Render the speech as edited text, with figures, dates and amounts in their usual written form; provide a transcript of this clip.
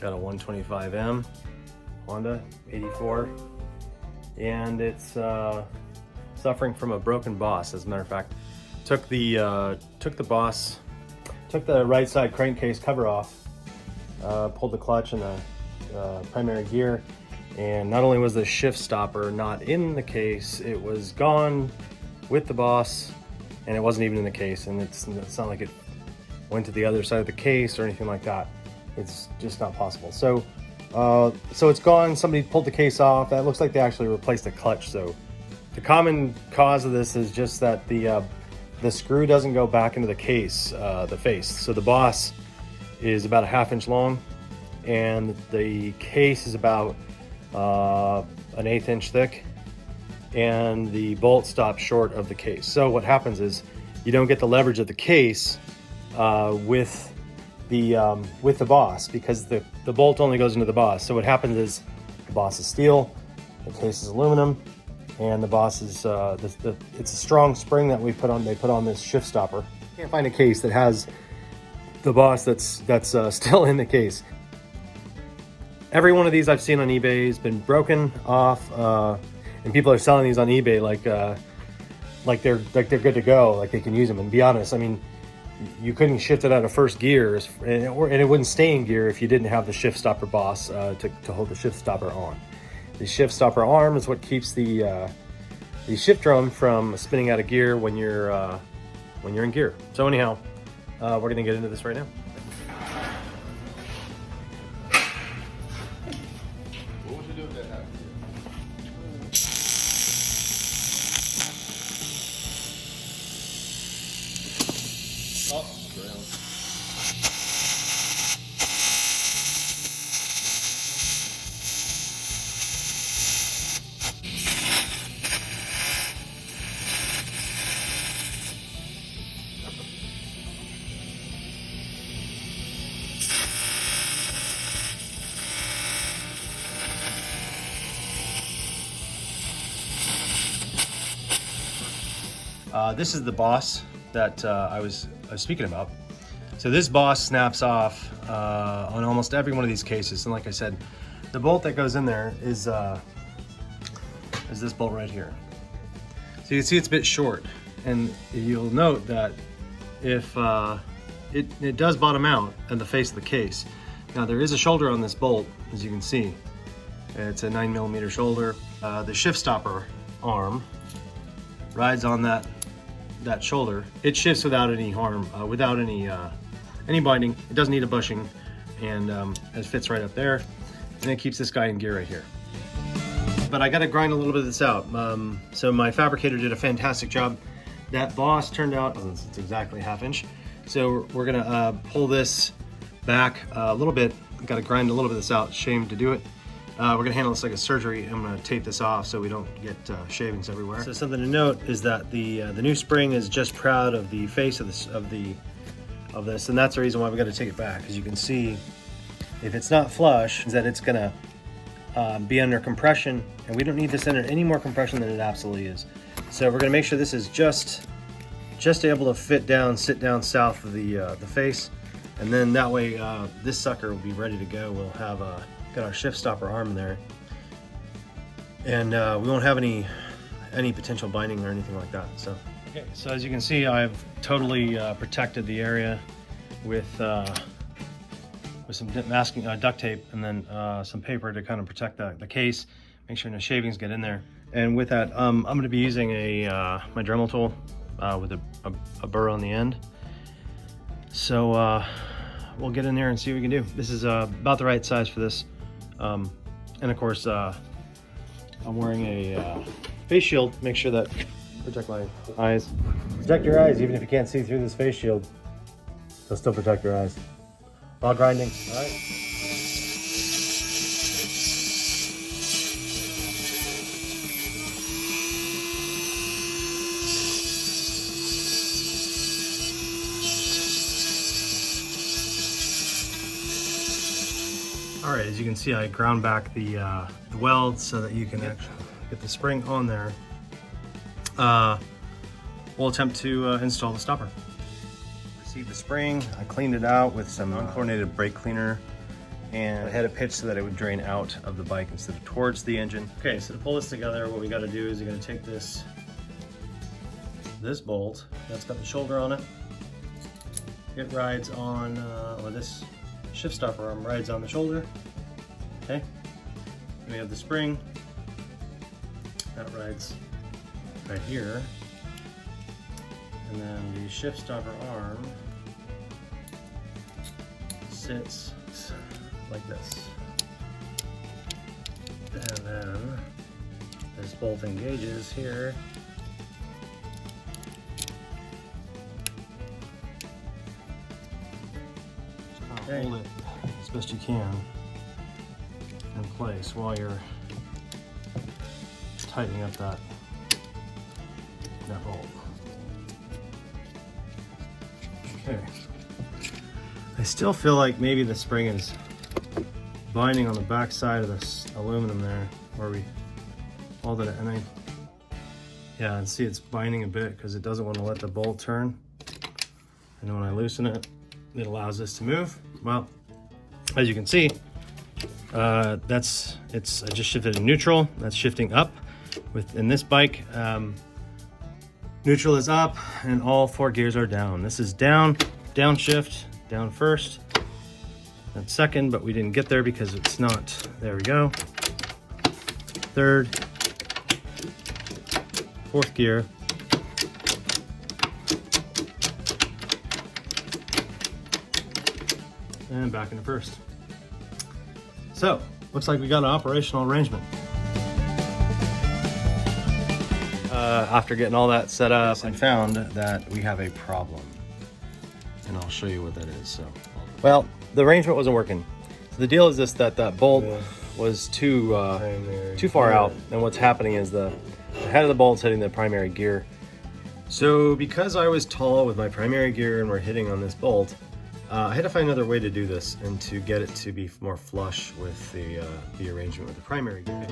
Got a 125M Honda 84, and it's suffering from a broken boss. As a matter of fact, took the right side crankcase cover off, pulled the clutch and the primary gear, and not only was the shift stopper not in the case, it was gone with the boss, and it wasn't even in the case. And it's not like it went to the other side of the case or anything like that. It's just not possible. So it's gone. Somebody pulled the case off. That looks like they actually replaced the clutch. So the common cause of this is just that the screw doesn't go back into the case, the face. So the boss is about a 1/2 inch long, and the case is about an 1/8 inch thick, and the bolt stops short of the case. So what happens is you don't get the leverage of the case with the boss, because the bolt only goes into the boss. So what happens is the boss is steel, the case is aluminum, and the boss is it's a strong spring that they put on this shift stopper. Can't find a case that has the boss that's still in the case. Every one of these I've seen on eBay has been broken off, and people are selling these on eBay like they're good to go, like they can use them. And be honest, I mean, you couldn't shift it out of first gear, and it wouldn't stay in gear if you didn't have the shift stopper boss to hold the shift stopper on. The shift stopper arm is what keeps the shift drum from spinning out of gear when you're in gear. So anyhow, we're gonna get into this right now. What would you do if that happened? Oh, ground. This is the boss that I was speaking about. So this boss snaps off on almost every one of these cases. And like I said, the bolt that goes in there is this bolt right here. So you can see it's a bit short, and you'll note that if it does bottom out at the face of the case. Now there is a shoulder on this bolt, as you can see. It's a 9mm shoulder. The shift stopper arm rides on that shoulder. It shifts without any harm, without any binding. It doesn't need a bushing, and it fits right up there, and it keeps this guy in gear right here. But I got to grind a little bit of this out. So my fabricator did a fantastic job. That boss turned out, it's exactly 1/2 inch. So we're gonna pull this back a little bit. Got to grind a little bit of this out. Shame to do it. We're gonna handle this like a surgery. I'm gonna tape this off so we don't get shavings everywhere. So something to note is that the new spring is just proud of the face of this, and that's the reason why we got to take it back. As you can see, if it's not flush, is that it's gonna be under compression, and we don't need this under any more compression than it absolutely is. So we're gonna make sure this is just able to sit down south of the face, and then that way this sucker will be ready to go. We'll have got our shift stopper arm in there, and we won't have any potential binding or anything like that. So okay, so as you can see, I've totally protected the area with some masking duct tape, and then some paper to kind of protect the case, make sure no shavings get in there. And with that, I'm going to be using my Dremel tool with a burr on the end. So we'll get in there and see what we can do. This is about the right size for this. And of course, I'm wearing a face shield. Make sure that protect my eyes. Protect your eyes, even if you can't see through this face shield. It'll still protect your eyes while grinding. All right. All right, as you can see, I ground back the welds so that you can actually get the spring on there. We'll attempt to install the stopper. Received the spring, I cleaned it out with some unchlorinated brake cleaner, and I had it pitched so that it would drain out of the bike instead of towards the engine. Okay, so to pull this together, what we got to do is you're going to take this bolt that's got the shoulder on it. It rides on, or this shift stopper arm rides on the shoulder. Okay, and we have the spring that rides right here, and then the shift stopper arm sits like this, and then this bolt engages here. Just kind of hold it as best you can in place while you're tightening up that bolt. Okay. I still feel like maybe the spring is binding on the back side of this aluminum there where we welded it, and yeah, and see it's binding a bit because it doesn't want to let the bolt turn. And when I loosen it, it allows this to move. Well, as you can see, I just shifted in neutral. That's shifting up. In this bike, neutral is up and all 4 gears are down. This is down, downshift, down first, then second, but we didn't get there because it's not. There we go. Third, 4th gear. And back into first. So, looks like we got an operational arrangement. After getting all that set up, I found that we have a problem. And I'll show you what that is. So, well, the arrangement wasn't working. So the deal is this, that bolt was too far out, and what's happening is the head of the bolt's hitting the primary gear. So because I was tall with my primary gear and we're hitting on this bolt, I had to find another way to do this and to get it to be more flush with the arrangement with the primary gear.